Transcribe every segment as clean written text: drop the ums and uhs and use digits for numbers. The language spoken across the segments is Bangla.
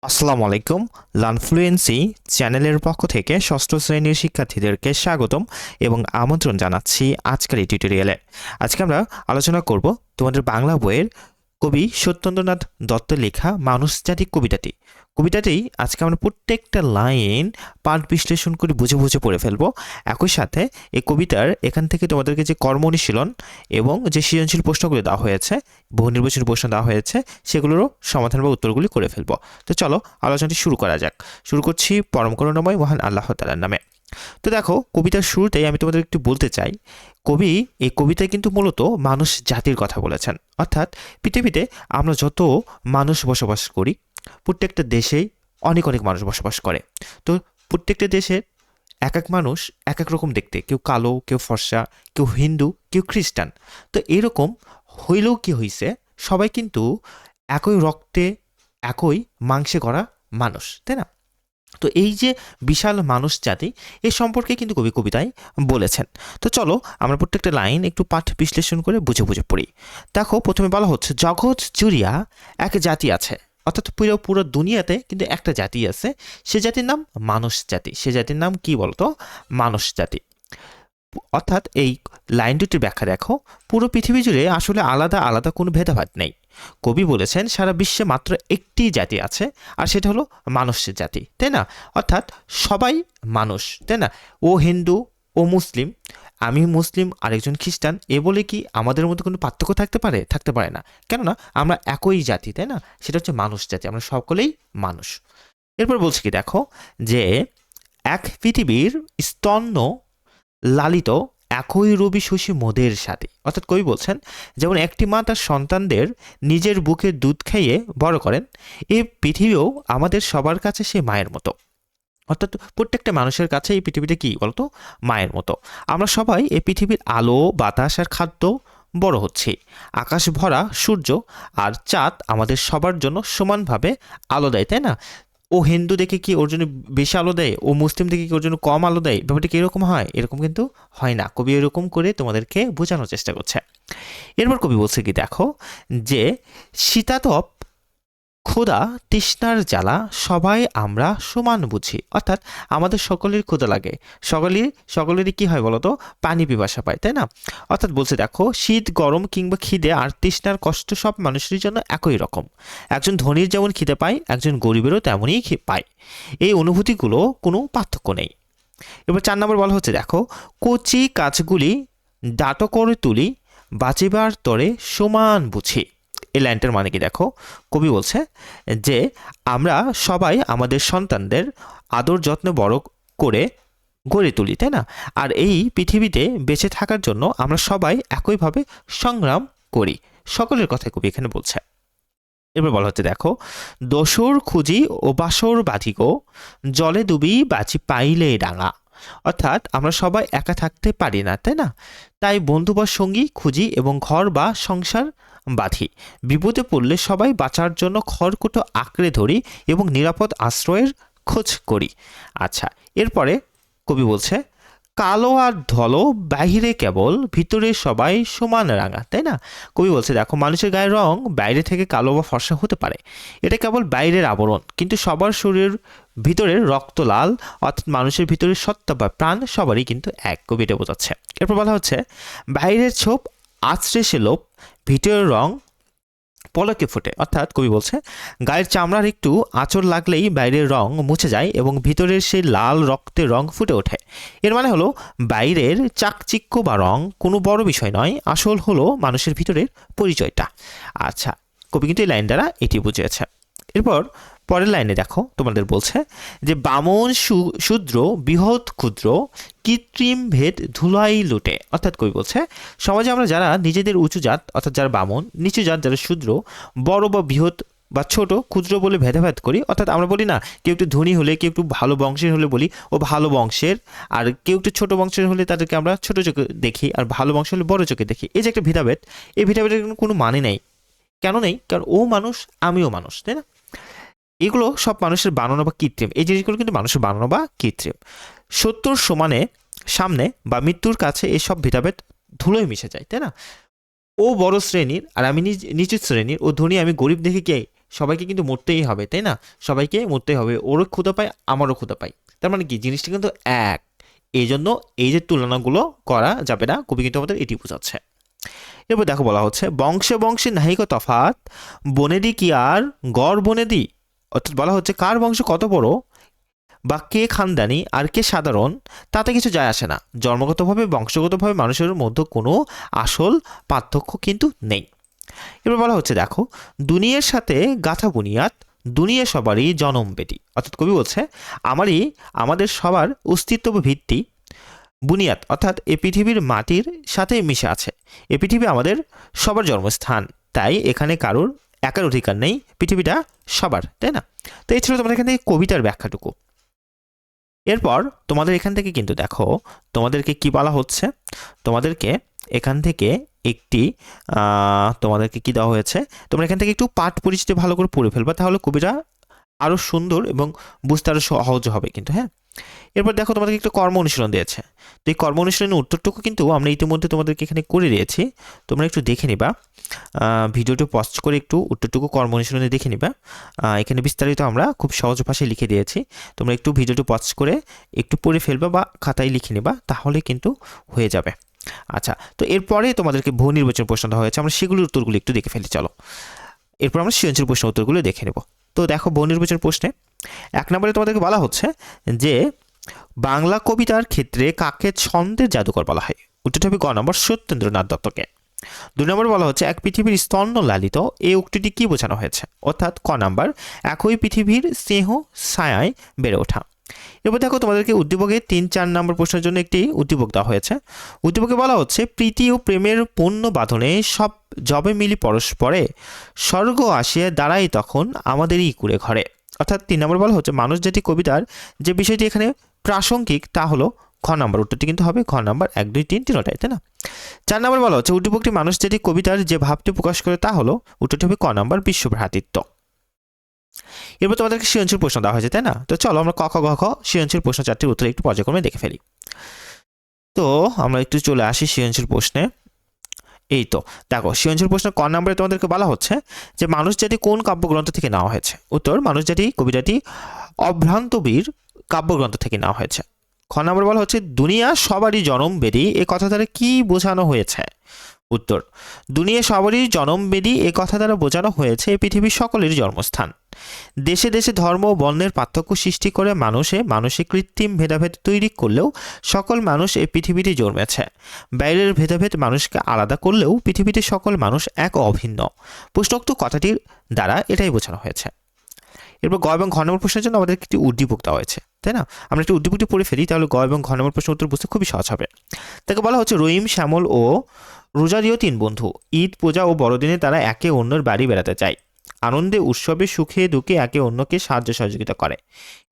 আসসালামু আলাইকুম। লার্নফ্লুয়েন্সি চ্যানেলের পক্ষ থেকে ষষ্ঠ শ্রেণীর শিক্ষার্থীদেরকে স্বাগতম এবং আমন্ত্রণ জানাচ্ছি আজকের এই টিউটোরিয়ালে। আজকে আমরা আলোচনা করব তোমাদের বাংলা বইয়ের কবি সত্যেন্দ্রনাথ দত্তের লেখা মানুষ জাতি কবিতাটি আজকে আমরা প্রত্যেকটা লাইন পাঠ বিশ্লেষণ করে বুঝে বুঝে পড়ে ফেলবো। একই সাথে এই কবিতার এখান থেকে তোমাদেরকে যে কর্ম অনুশীলন এবং যে সৃজনশীল প্রশ্নগুলো দেওয়া হয়েছে, বহু নির্বাচনী প্রশ্ন দেওয়া হয়েছে, সেগুলোরও সমাধান বা উত্তরগুলি করে ফেলবো। তো চলো আলোচনাটি শুরু করা যাক। শুরু করছি পরম করুণাময় মহান আল্লাহ তাআলার নামে। তো দেখো, কবিতার শুরুতেই আমি তোমাদের একটু বলতে চাই, কবি এই কবিতায় কিন্তু মূলত মানুষ জাতির কথা বলেছেন। অর্থাৎ পৃথিবীতে আমরা যত মানুষ বসবাস করি, প্রত্যেকটা দেশেই অনেক অনেক মানুষ বসবাস করে। তো প্রত্যেকটা দেশের এক এক মানুষ এক এক রকম দেখতে, কেউ কালো, কেউ ফর্সা, কেউ হিন্দু, কেউ খ্রিস্টান। তো এরকম হইলেও কি হইছে, সবাই কিন্তু একই রক্তে একই মাংসে গড়া মানুষ, তাই না? তো এই যে বিশাল মানুষ জাতি, এ সম্পর্কে কিন্তু কবি কবিতায় বলেছেন। তো চলো আমরা প্রত্যেকটা লাইন একটু পাঠ বিশ্লেষণ করে বুঝে বুঝে পড়ি। দেখো, প্রথমে বলা হচ্ছে জগৎ জুড়িয়া এক জাতি আছে। অর্থাৎ পুরো পুরো দুনিয়াতে কিন্তু একটা জাতি আছে, সে জাতির নাম মানুষ জাতি। সে জাতির নাম কি বলতো? মানুষ জাতি। অর্থাৎ এই লাইন দুটির ব্যাখ্যা দেখো, পুরো পৃথিবী জুড়ে আসলে আলাদা আলাদা কোনো ভেদাভেদ নেই। কবি বলেছেন সারা বিশ্বে মাত্র একটি জাতি আছে, আর সেটা হলো মানুষের জাতি, তাই না? অর্থাৎ সবাই মানুষ, তাই না? ও হিন্দু, ও মুসলিম, আমি মুসলিম, আরেকজন খ্রিস্টান, এ বলে কি আমাদের মধ্যে কোনো পার্থক্য থাকতে পারে? থাকতে পারে না। কেননা আমরা একই জাতি, তাই না? সেটা হচ্ছে মানুষ জাতি, আমরা সকলেই মানুষ। এরপর বলছে কি দেখো, যে এক পৃথিবীর স্তন্য লালিত একই রবি শশী মোদের সাথে। অর্থাৎ কবি বলছেন, যেমন একটি মা তার সন্তানদের নিজের বুকের দুধ খাইয়ে বড় করেন, এই পৃথিবীও আমাদের সবার কাছে সে মায়ের মতো। অর্থাৎ প্রত্যেকটা মানুষের কাছে এই পৃথিবীটা কি বলতো? মায়ের মতো। আমরা সবাই এই পৃথিবীর আলো, বাতাস আর খাদ্য বড় হচ্ছে। আকাশ ভরা সূর্য আর চাঁদ আমাদের সবার জন্য সমানভাবে আলো দেয়, তাই না? ও হিন্দু দেখে কি ওর জন্য বেশি আলো দেয়, ও মুসলিম দেখে কি ওর জন্য কম আলো দেয়? ব্যাপারটা কি এরকম হয়? এরকম কিন্তু হয় না। কবি এরকম করে তোমাদেরকে বোঝানোর চেষ্টা করছে। এরপর কবি বলছে কি দেখো, যে শীতাতপ, ক্ষুধা, তৃষ্ণার জ্বালা সবাই আমরা সমান বুঝি। অর্থাৎ আমাদের সকলের ক্ষুধা লাগে, সকলেরই কি হয় বলতো? পানি পিপাসা পায়, তাই না? অর্থাৎ বলছে দেখো, শীত, গরম কিংবা খিদে আর তৃষ্ণার কষ্ট সব মানুষের জন্য একই রকম। একজন ধনীর যেমন খিদে পায়, একজন গরিবেরও তেমনই পায়। এই অনুভূতিগুলো কোনো পার্থক্য নেই। এবার 4 নম্বর বলা হচ্ছে দেখো, কচি কাজগুলি দাঁটো করে তুলি, বাঁচিবার তরে সমান বুঝি। এই লাইনটার মানে কি দেখো, কবি বলছে যে আমরা সবাই আমাদের সন্তানদের আদর যত্ন বড় করে গড়ে তুলি, তাই না? আর এই পৃথিবীতে বেঁচে থাকার জন্য আমরা সবাই একইভাবে সংগ্রাম করি। সকলের কথা কবি এখানে বলছে। এবার বলা হচ্ছে দেখো, দোসর খুঁজি ও বাসর বাঁধিক, জলে ডুবি বাঁচি পাইলে ডাঙা। অর্থাৎ আমরা সবাই একা থাকতে পারি না, তাই না? তাই বন্ধু বা সঙ্গী খুঁজি এবং ঘর বা সংসার বাঁধি। বিপদে পড়লে সবাই বাঁচার জন্য খড়কুটো আঁকড়ে ধরি এবং নিরাপদ আশ্রয়ের খোঁজ করি। আচ্ছা, এরপরে কবি বলছে, কালো আর ধলো বাহিরে কেবল, ভিতরে সবাই সমান রাঙা, তাই না? কবি বলছে দেখো, মানুষের গায়ের রং বাইরে থেকে কালো বা ফর্সা হতে পারে, এটা কেবল বাইরের আবরণ, কিন্তু সবার শরীর ভিতরের রক্ত লাল। অর্থাৎ মানুষের ভিতরের সত্তা বা প্রাণ সবারই কিন্তু এক। কবি এটা বোঝাচ্ছে। এরপর বলা হচ্ছে, বাইরের ছোপ আছড়ে সে লোপ, ভিতরের রং পলকে ফোটে। অর্থাৎ কবি বলছে, গায়ের চামড়ার একটু আঁচড় লাগলেই বাইরের রং মুছে যায় এবং ভিতরের সেই লাল রক্তের রং ফুটে ওঠে। এর মানে হলো, বাইরের চাকচিক্য বা রং কোনো বড় বিষয় নয়, আসল হলো মানুষের ভিতরের পরিচয়টা। আচ্ছা, কবি কিন্তু এই লাইন দ্বারা এটি বুঝিয়েছে। এরপর পরের লাইনে দেখো, তোমাদের বলছে যে বামন শূদ্র বৃহৎ ক্ষুদ্র, কৃত্রিম ভেদ ধুলাই লুটে। অর্থাৎ কবি বলছে, সমাজে আমরা যারা নিজেদের উঁচু জাত, অর্থাৎ যারা বামন, নিচু জাত যারা শূদ্র, বড় বা বৃহৎ বা ছোট, ক্ষুদ্র বলে ভেদাভেদ করি। অর্থাৎ আমরা বলি না, কেউ একটু ধনী হলে, কেউ একটু ভালো বংশের হলে বলি ও ভালো বংশের, আর কেউ একটু ছোট বংশের হলে তাদেরকে আমরা ছোট চোখে দেখি, আর ভালো বংশ হলে বড় চোখে দেখি। এই যে একটা ভেদাভেদ, এই ভেদাভেদের কোনো মানে নেই। কেন নেই? কারণ ও মানুষ, আমিও মানুষ, তাই না? এগুলো সব মানুষের বানানো বা কৃত্রিম। এই জিনিসগুলো কিন্তু মানুষের বানানো বা কৃত্রিম। সত্যর সমানে সামনে বা মৃত্যুর কাছে এসব ভেদাভেদ ধুলোয় মিশে যায়, তাই না? ও বড় শ্রেণীর আর আমি নিচু শ্রেণীর, ও ধনী আমি গরিব দেখে কি সবাইকে কিন্তু মরতেই হবে, তাই না? সবাইকে মরতেই হবে, ওরও ক্ষুধা পায় আমারও ক্ষুধা পাই, তার মানে কি জিনিসটা কিন্তু এক। এই জন্য এই যে তুলনাগুলো করা যাবে না, কবি কিন্তু আমাদের এটি বোঝাচ্ছে। এরপর দেখো বলা হচ্ছে বংশে বংশে নাহিক তফাৎ, বনেদি কি আর গড় বনেদি। অর্থাৎ বলা হচ্ছে কার বংশ কত বড় বা কে খানদানি আর কে সাধারণ তাতে কিছু যায় আসে না, জন্মগতভাবে বংশগতভাবে মানুষের মধ্যে কোনো আসল পার্থক্য কিন্তু নেই। এবার বলা হচ্ছে দেখো দুনিয়ার সাথে গাথা বুনিয়াদ, দুনিয়া সবারই জনম বেটি। অর্থাৎ কবি বলছে আমাদের সবার অস্তিত্ব ভিত্তি বুনিয়াদ, অর্থাৎ এই পৃথিবীর মাটির সাথে মিশে আছে। এই পৃথিবী আমাদের সবার জন্মস্থান, তাই এখানে কারোর একার অধিকার নেই, পৃথিবীটা সবার, তাই না? তো এই ছিল তোমাদের এখান থেকে কবিতার ব্যাখ্যাটুকু। এরপর তোমাদের এখান থেকে কিন্তু দেখো তোমাদেরকে কি বলা হচ্ছে, তোমাদেরকে এখান থেকে একটি তোমাদেরকে কি দেওয়া হয়েছে, তোমরা এখান থেকে একটু পাঠ পরিচিতি ভালো করে পড়ে ফেলবা, তাহলে কবিতা আরও সুন্দর এবং বুঝতে আরও সহজ হবে কিন্তু। হ্যাঁ, এরপর দেখো তোমাদেরকে একটু কর্ম অনুশীলন দিয়েছে। তো এই কর্ম অনুশীলনের উত্তরটুকু কিন্তু আমরা ইতিমধ্যে তোমাদেরকে এখানে করে দিয়েছি, তোমরা একটু দেখে নিবা, ভিডিওটি পজ করে একটু উত্তরটুকু কর্ম অনুশীলনে দেখে নিবা। এখানে বিস্তারিত আমরা খুব সহজ ভাষায় লিখে দিয়েছি, তোমরা একটু ভিডিওটি পজ করে একটু পড়ে ফেলবা বা খাতায় লিখে নিবা, তাহলে কিন্তু হয়ে যাবে। আচ্ছা, তো এরপরে তোমাদেরকে বহু নির্বাচন প্রশ্ন দেওয়া হয়েছে, আমরা সেগুলোর উত্তরগুলো একটু দেখে ফেলি চলো। এরপর আমরা সৃজনশীল প্রশ্ন উত্তরগুলো দেখে নেব। তো দেখো বহু নির্বাচন প্রশ্নে 1 নম্বরে তোমাদেরকে বলা হচ্ছে যে বাংলা কবিতার ক্ষেত্রে কাকে ছন্দের জাদুকর বলা হয়। উত্তরটি হবে গ নম্বর সত্যেন্দ্রনাথ দত্তকে। 2 নম্বর বলা হচ্ছে এক পৃথিবীর স্তন্য লালিত, এই উক্তিটি কি বোঝানো হয়েছে। অর্থাৎ ক নাম্বার একই পৃথিবীর স্নেহ ছায়ায় বেড়ে ওঠা। এবার দেখো তোমাদেরকে উদ্দীপকে 3-4 নম্বর প্রশ্নের জন্য একটি উদ্দীপক দেওয়া হয়েছে। উদ্দীপকে বলা হচ্ছে প্রীতি ও প্রেমের পূর্ণ বাঁধনে সব যবে মিলি পরস্পরে, স্বর্গ আসিয়া দাঁড়াই তখন আমাদেরই কুড়ে ঘরে। অর্থাৎ 3 নম্বর বলা হচ্ছে মানুষ জাতি কবিতার যে বিষয়টি এখানে প্রাসঙ্গিক তা হলো খ নাম্বার, উত্তরটি কিন্তু হবে খ নাম্বার 1, 2, 3 তিনটাই, তাই না? 4 নম্বর বলা হচ্ছে উদ্দীপকটি মানুষ জাতি কবিতার যে ভাবটি প্রকাশ করে তা হলো, উত্তরটি হবে ক নাম্বার বিশ্বভ্রাতৃত্ব। এরপর তোমাদেরকে সৃজনশীল প্রশ্ন দেওয়া হয়েছে, তাই না? তো চলো আমরা ক খ গ ঘ সৃজনশীল প্রশ্ন 4টির উত্তর একটু পর্যায়ক্রমে দেখে ফেলি। তো আমরা একটু চলে আসি সৃজনশীল প্রশ্নে। এই তো দেখো সৃজনশীল প্রশ্ন ক নম্বরে তোমাদেরকে বলা হচ্ছে যে মানুষ জাতি কোন কাব্যগ্রন্থ থেকে নেওয়া হয়েছে। উত্তর মানুষ জাতি কবিতাটি অভ্রান্তবীর কাব্যগ্রন্থ থেকে নেওয়া হয়েছে। খ নম্বর বলা হচ্ছে দুনিয়া সবারই জনম বেদি, এ কথা দ্বারা কি বোঝানো হয়েছে। উত্তর দুনিয়া সবারই জনম বেদি, এ কথা দ্বারা বোঝানো হয়েছে পৃথিবীর সকলের জন্মস্থান। দেশে দেশে ধর্ম ও বর্ণের পার্থক্য সৃষ্টি করে মানুষে কৃত্রিম ভেদাভেদ তৈরি করলেও সকল মানুষ এই পৃথিবীতে জন্মেছে। বাইরের ভেদাভেদ মানুষকে আলাদা করলেও পৃথিবীতে সকল মানুষ এক অভিন্ন। প্রশ্নোক্ত কথাটির দ্বারা এটাই বোঝানো হয়েছে। এরপর গ এবং ঘ নম্বর প্রশ্নের জন্য আমাদের একটি উদ্দীপক দেওয়া হয়েছে, তাই না? আমরা একটি উদ্দীপকটি পড়ে ফেলি, তাহলে গ এবং ঘ নম্বর প্রশ্ন উত্তর বুঝতে খুবই সহজ হবে। তাকে বলা হচ্ছে রহিম, শ্যামল ও রোজারিও 3 বন্ধু। ঈদ, পূজা ও বড়দিনে তারা একে অন্যের বাড়ি বেড়াতে যায়। আনন্দে, উৎসবে, সুখে দুঃখে একে অন্যকে সাহায্য সহযোগিতা করে।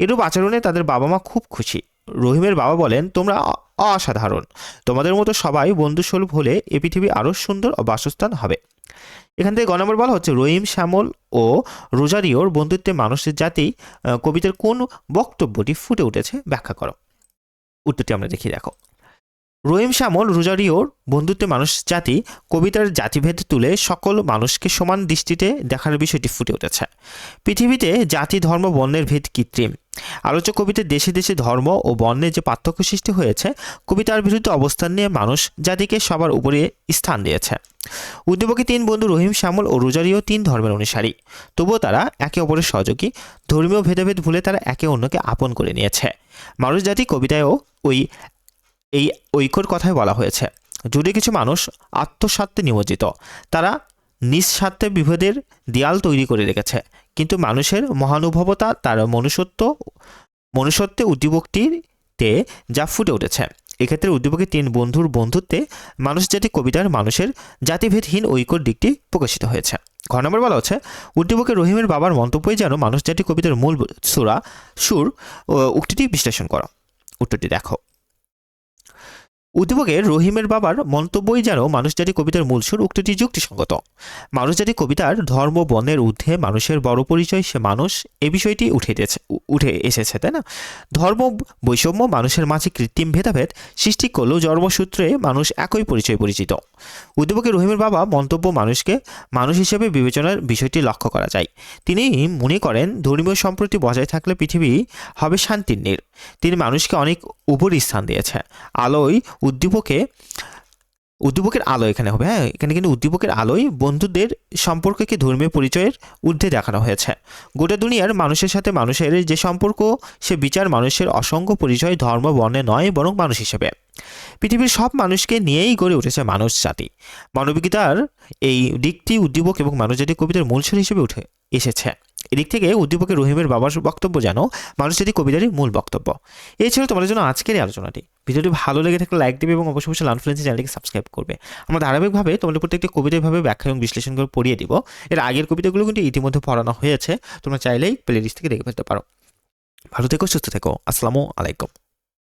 এরূপ আচরণে তাদের বাবা মা খুব খুশি। রহিমের বাবা বলেন তোমরা অসাধারণ, তোমাদের মতো সবাই বন্ধুস্বরূপ হলে এ পৃথিবী আরও সুন্দর ও বাসস্থান হবে। এখান থেকে গ নম্বর বলা হচ্ছে রহিম, শ্যামল ও রোজারিওর বন্ধুত্বে মানুষের জাতি কবিতার কোন বক্তব্যটি ফুটে উঠেছে ব্যাখ্যা করো। উত্তরটি আমরা দেখি, দেখো রহিম, শ্যামল, রোজারিওর বন্ধুত্বে মানুষ জাতি কবিতার জাতিভেদ তুলে সকল মানুষকে সমান দৃষ্টিতে দেখার বিষয়টি ফুটে উঠেছে। পৃথিবীতে জাতি, ধর্ম, বর্ণের ভেদ কৃত্রিম। আলোচক কবিতার দেশে দেশে ধর্ম ও বর্ণের যে পার্থক্য সৃষ্টি হয়েছে কবিতার বিরুদ্ধে অবস্থান নিয়ে মানুষ জাতিকে সবার উপরে স্থান দিয়েছে। উদ্দীপকে 3 বন্ধু রহিম, শ্যামল ও রোজারিও 3 ধর্মের অনুসারী, তবুও তারা একে অপরের সহযোগী। ধর্মীয় ভেদাভেদ ভুলে তারা একে অন্যকে আপন করে নিয়েছে। মানুষ জাতি কবিতায়ও এই ঐক্যর কথাই বলা হয়েছে। যদি কিছু মানুষ আত্মস্বার্থে নিমজ্জিত, তারা নিঃস্বার্থে বিভেদের দেয়াল তৈরি করে রেখেছে, কিন্তু মানুষের মহানুভবতা তার মনুষ্যত্বে উদ্দীপকটিতে যা ফুটে উঠেছে। এক্ষেত্রে উদ্দীপকের 3 বন্ধুর বন্ধুত্বে মানুষ জাতি কবিতার মানুষের জাতিভেদহীন ঐক্যর দিকটি প্রকাশিত হয়েছে। ঘ নম্বর বলা হচ্ছে উদ্দীপকের রহিমের বাবার মন্তব্যই যেন মানুষ জাতি কবিতার মূল সুর উক্তিটি বিশ্লেষণ করো। উত্তরটি দেখো। উদ্দীপকের রহিমের বাবার মন্তব্যই যেন মানুষজাতি কবিতার মূল সুর। উক্তিটি যুক্তিসঙ্গত। মানুষজাতি কবিতার ধর্ম বর্ণের ঊর্ধ্বে মানুষের বড় পরিচয় সে মানুষ, এ বিষয়টি উঠে এসেছে, তাই না? ধর্ম বৈষম্য মানুষের মাঝে কৃত্রিম ভেদাভেদ সৃষ্টি করলেও জন্মসূত্রে মানুষ একই পরিচয় পরিচিত। উদ্দীপকের রহিমের বাবা মন্তব্য মানুষকে মানুষ হিসেবে বিবেচনার বিষয়টি লক্ষ্য করা যায়। তিনি মনে করেন ধর্মীয় সম্প্রীতি বজায় থাকলে পৃথিবী হবে শান্তির নীড়। তিনি মানুষকে অনেক উপরি স্থান দিয়েছে। আলোয় উদ্দীপকের আলো এখানে হবে, হ্যাঁ, এখানে কিন্তু উদ্দীপকের আলোয় বন্ধুদের সম্পর্ককে ধর্মীয় পরিচয়ের ঊর্ধ্বে দেখানো হয়েছে। গোটা দুনিয়ার মানুষের সাথে মানুষের যে সম্পর্ক, সে বিচার মানুষের অসংখ্য পরিচয় ধর্ম বর্ণে নয়, বরং মানুষ হিসেবে। পৃথিবীর সব মানুষকে নিয়েই গড়ে উঠেছে মানুষ জাতি। মানবিকতার এই দিকটি উদ্দীপক এবং মানুষজাতি কবিতার মূল সুর হিসেবে উঠে এসেছে। এদিক থেকে উদ্দীপকের রহিমের বাবার বক্তব্য যেন মানুষজাতি কবিতারই মূল বক্তব্য। এই ছিল তোমাদের জন্য আজকের এই আলোচনাটি। ভিডিওটি ভালো লেগে থাকলে লাইক দেবে এবং অবশ্যই লার্ন ফ্লুয়েন্সি চ্যানেলটিকে সাবস্ক্রাইব করবে। আমরা ধারাবাহিকভাবে তোমাদের প্রত্যেকটি কবিতা এভাবে ব্যাখ্যা এবং বিশ্লেষণ করে পড়িয়ে দিব। এর আগের কবিতাগুলো কিন্তু ইতিমধ্যে পড়ানো হয়েছে, তোমরা চাইলেই প্লে লিস্ট থেকে দেখে ফেলতে পারো। ভালো থেকো, সুস্থ থেকো। আসসালামু আলাইকুম।